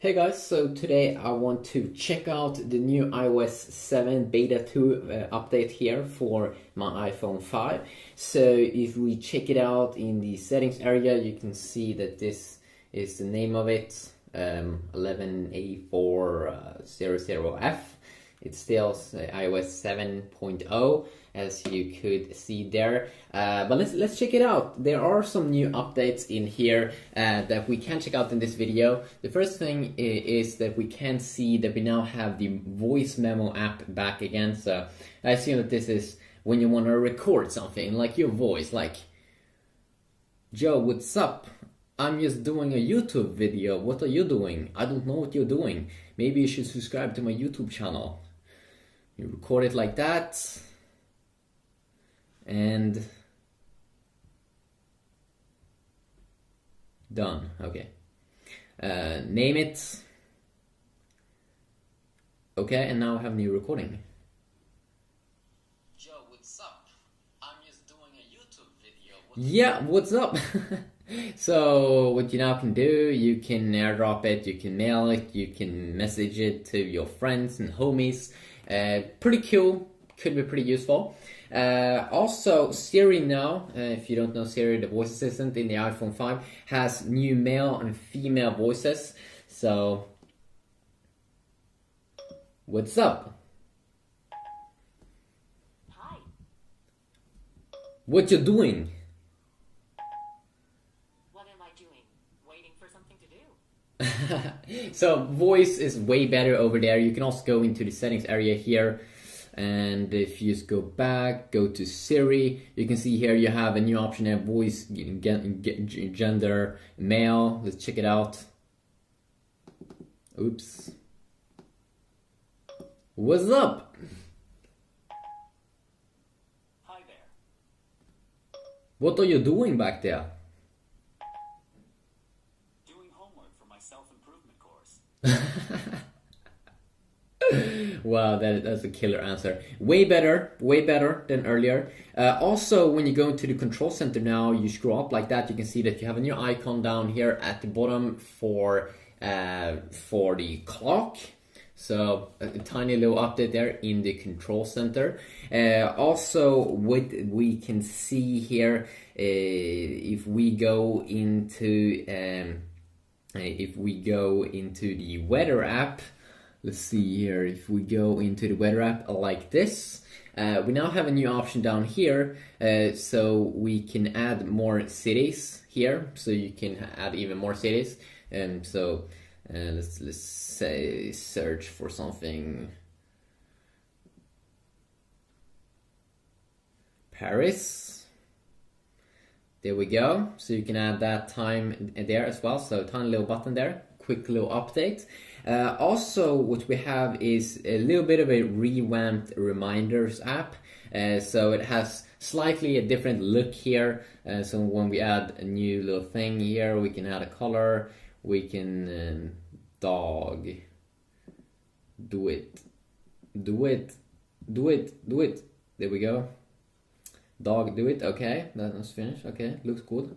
Hey guys, so today I want to check out the new iOS 7 Beta 2 update here for my iPhone 5. So if we check it out in the settings area, you can see that this is the name of it, 11A400F. It's still iOS 7.0, as you could see there. But let's check it out. There are some new updates in here that we can check out in this video. The first thing is that we can see that we now have the voice memo app back again. So I assume that this is when you want to record something, like your voice, like, Joe, what's up? I'm just doing a YouTube video. What are you doing? I don't know what you're doing. Maybe you should subscribe to my YouTube channel. You record it like that. And done. Okay. Name it. Okay, and now I have new recording. Joe, what's up? I'm just doing a YouTube video. What's up? So what you now can do, you can airdrop it, you can mail it, you can message it to your friends and homies. Pretty cool, could be pretty useful. Also, Siri now, if you don't know Siri, the voice assistant in the iPhone 5, has new male and female voices. So, what's up? Hi. What you doing? What am I doing? Waiting for something to do. So voice is way better over there. You can also go into the settings area here, and if you just go back, go to Siri, you can see here you have a new option there, voice, gender, male. Let's check it out. Oops. What's up? Hi there. What are you doing back there? Doing homework for my self-improvement course. Wow, that's a killer answer. Way better than earlier. Also, when you go into the control center now, you scroll up like that, you can see that you have a new icon down here at the bottom for the clock. So a tiny little update there in the control center. Also, what we can see here, if we go into the weather app. Let's see here, if we go into the weather app like this, we now have a new option down here, so we can add more cities here, so you can add even more cities. So let's say search for something. Paris. There we go. So you can add that time there as well. So tiny little button there, quick little update. Also, what we have is a little bit of a revamped reminders app. So it has slightly a different look here. So when we add a new little thing here, we can add a color. We can dog. Do it. There we go. Dog, do it. Okay, that's finished. Okay, looks good.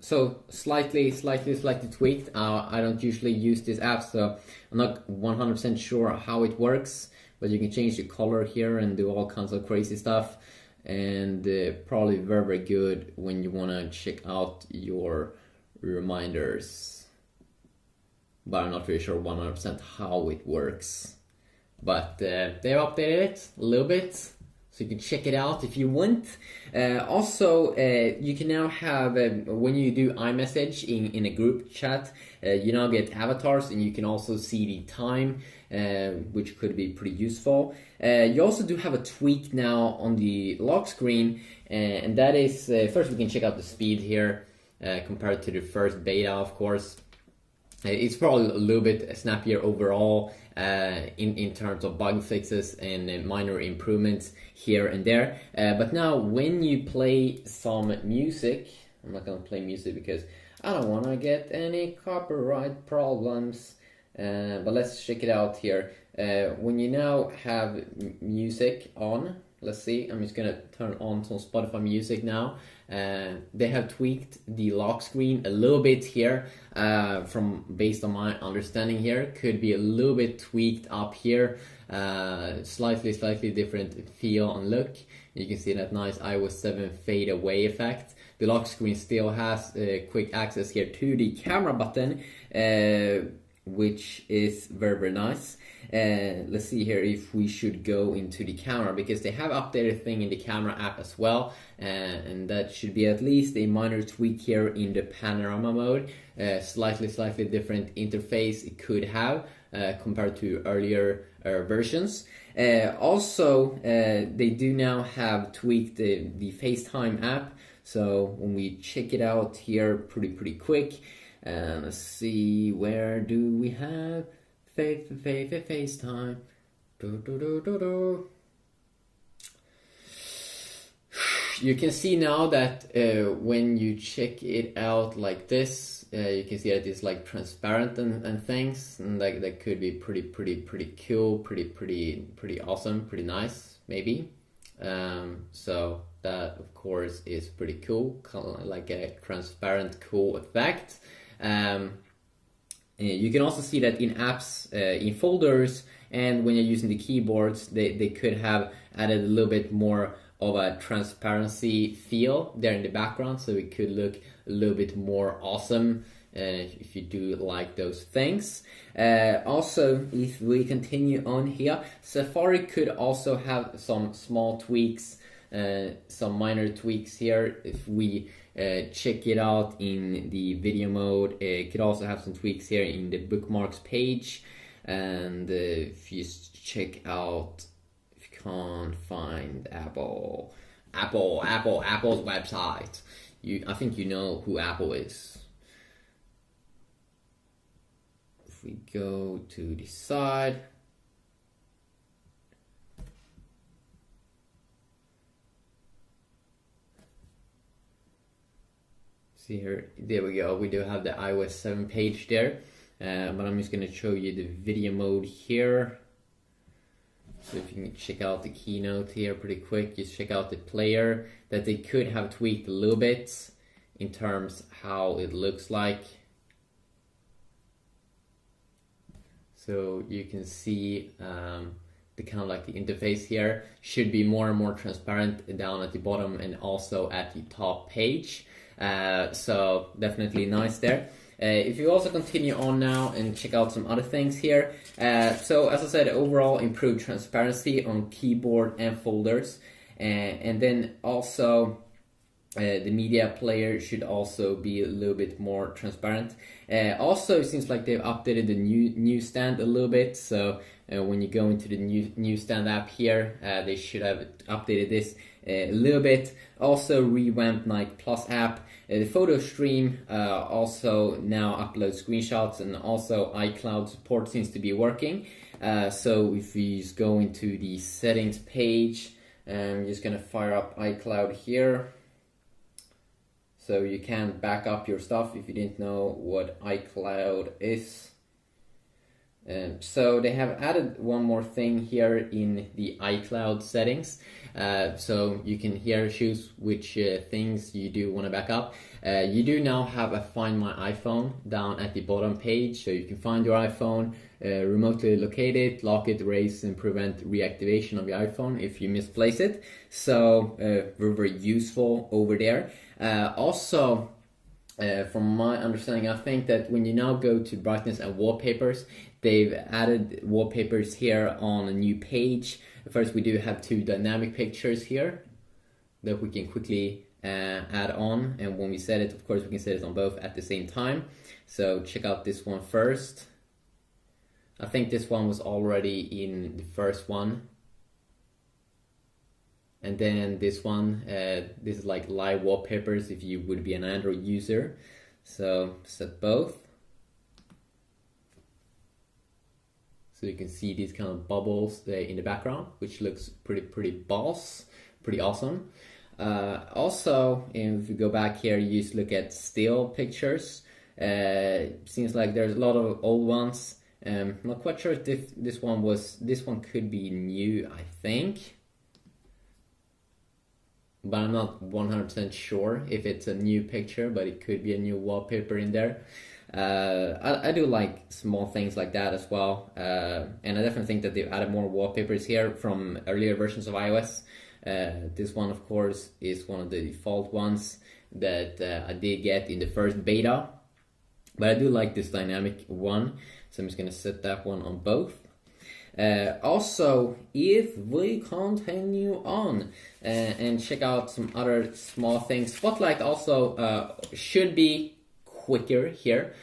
So slightly tweaked. I don't usually use this app, so I'm not 100% sure how it works, but you can change the color here and do all kinds of crazy stuff, and probably very good when you want to check out your reminders, but I'm not really sure 100% how it works. But they updated it a little bit, so you can check it out if you want. Also, you can now have, when you do iMessage in a group chat, you now get avatars, and you can also see the time, which could be pretty useful. You also do have a tweak now on the lock screen, and that is, first we can check out the speed here, compared to the first beta, of course. It's probably a little bit snappier overall in terms of bug fixes and minor improvements here and there. But now when you play some music, I'm not going to play music because I don't want to get any copyright problems. But let's check it out here. When you now have music on, let's see, I'm just going to turn on some Spotify music now. They have tweaked the lock screen a little bit here, from based on my understanding here. Could be a little bit tweaked up here, slightly different feel and look. You can see that nice iOS 7 fade away effect. The lock screen still has quick access here to the camera button, which is very nice. Let's see here if we should go into the camera, because they have updated thing in the camera app as well, and that should be at least a minor tweak here in the panorama mode. Slightly different interface it could have compared to earlier versions. Also, they do now have tweaked the FaceTime app. So when we check it out here pretty quick, let's see, where do we have FaceTime? You can see now that when you check it out like this, you can see that it's like transparent and things, and like that could be pretty cool, pretty awesome, pretty nice maybe. So that of course is pretty cool, kind of like a transparent cool effect. You can also see that in apps, in folders, and when you're using the keyboards, they could have added a little bit more of a transparency feel there in the background, so it could look a little bit more awesome if you do like those things. Also, if we continue on here, Safari could also have some small tweaks, some minor tweaks here. If we check it out in the video mode, it could also have some tweaks here in the bookmarks page. And if you check out, if you can't find Apple's website, I think you know who Apple is. If we go to the side, see here, there we go, we do have the iOS 7 page there, but I'm just going to show you the video mode here. So if you can check out the keynote here pretty quick, just check out the player, that they could have tweaked a little bit in terms how it looks like. So you can see the kind of like the interface here should be more and more transparent down at the bottom and also at the top page. So definitely nice there. If you also continue on now and check out some other things here. So as I said, overall improved transparency on keyboard and folders. And then also the media player should also be a little bit more transparent. Also, it seems like they've updated the newsstand a little bit. So when you go into the newsstand app here, they should have updated this a little bit. Also revamped Nike Plus app. The photo stream also now uploads screenshots, and also iCloud support seems to be working. So if you just go into the settings page, I'm just gonna fire up iCloud here. So you can back up your stuff if you didn't know what iCloud is. So they have added one more thing here in the iCloud settings. So you can here choose which things you do want to back up. You do now have a Find My iPhone down at the bottom page, so you can find your iPhone, remotely locate it, lock it, erase, and prevent reactivation of your iPhone if you misplace it. So very useful over there. Also, from my understanding, I think that when you now go to brightness and wallpapers, they've added wallpapers here on a new page. First, we do have two dynamic pictures here that we can quickly add on, and when we set it, of course, we can set it on both at the same time. So check out this one first. I think this one was already in the first one. And then this one, this is like live wallpapers if you would be an Android user. So set both. So you can see these kind of bubbles in the background, which looks pretty boss, pretty awesome. Also, if you go back here, you just look at still pictures. Seems like there's a lot of old ones. Not quite sure if this one could be new, I think. but I'm not 100% sure if it's a new picture, but it could be a new wallpaper in there. I do like small things like that as well, and I definitely think that they've added more wallpapers here from earlier versions of iOS. This one, of course, is one of the default ones that I did get in the first beta, but I do like this dynamic one, so I'm just gonna set that one on both. Also, if we continue on and check out some other small things, Spotlight also should be quicker here,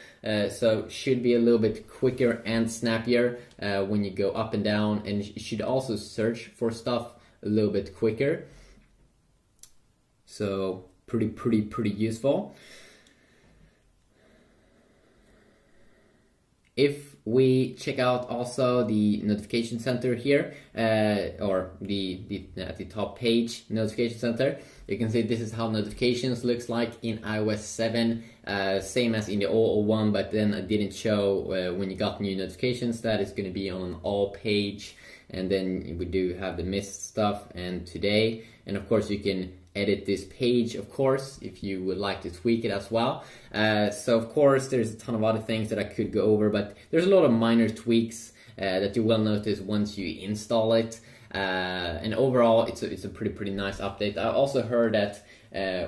so should be a little bit quicker and snappier when you go up and down, and you should also search for stuff a little bit quicker. So pretty useful. If we check out also the notification center here, or at the top page notification center, you can see this is how notifications looks like in iOS 7, same as in the 001, but then I didn't show when you got new notifications that it's going to be on an all page, and then we do have the missed stuff and today, and of course you can edit this page, of course, if you would like to tweak it as well. So of course there's a ton of other things that I could go over, but there's a lot of minor tweaks that you will notice once you install it. And overall it's a pretty nice update. I also heard that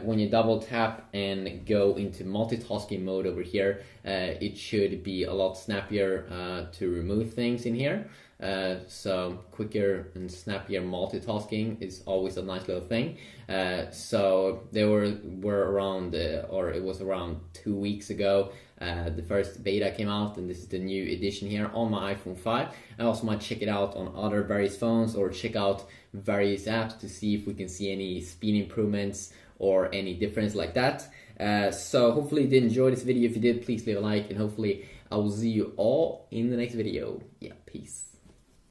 when you double tap and go into multitasking mode over here, it should be a lot snappier to remove things in here. So quicker and snappier multitasking is always a nice little thing. So they were around, or it was around 2 weeks ago, the first beta came out, and this is the new edition here on my iPhone 5. I also might check it out on other various phones, or check out various apps to see if we can see any speed improvements or any difference like that. So hopefully you did enjoy this video. If you did, please leave a like, and hopefully I will see you all in the next video. Yeah, peace.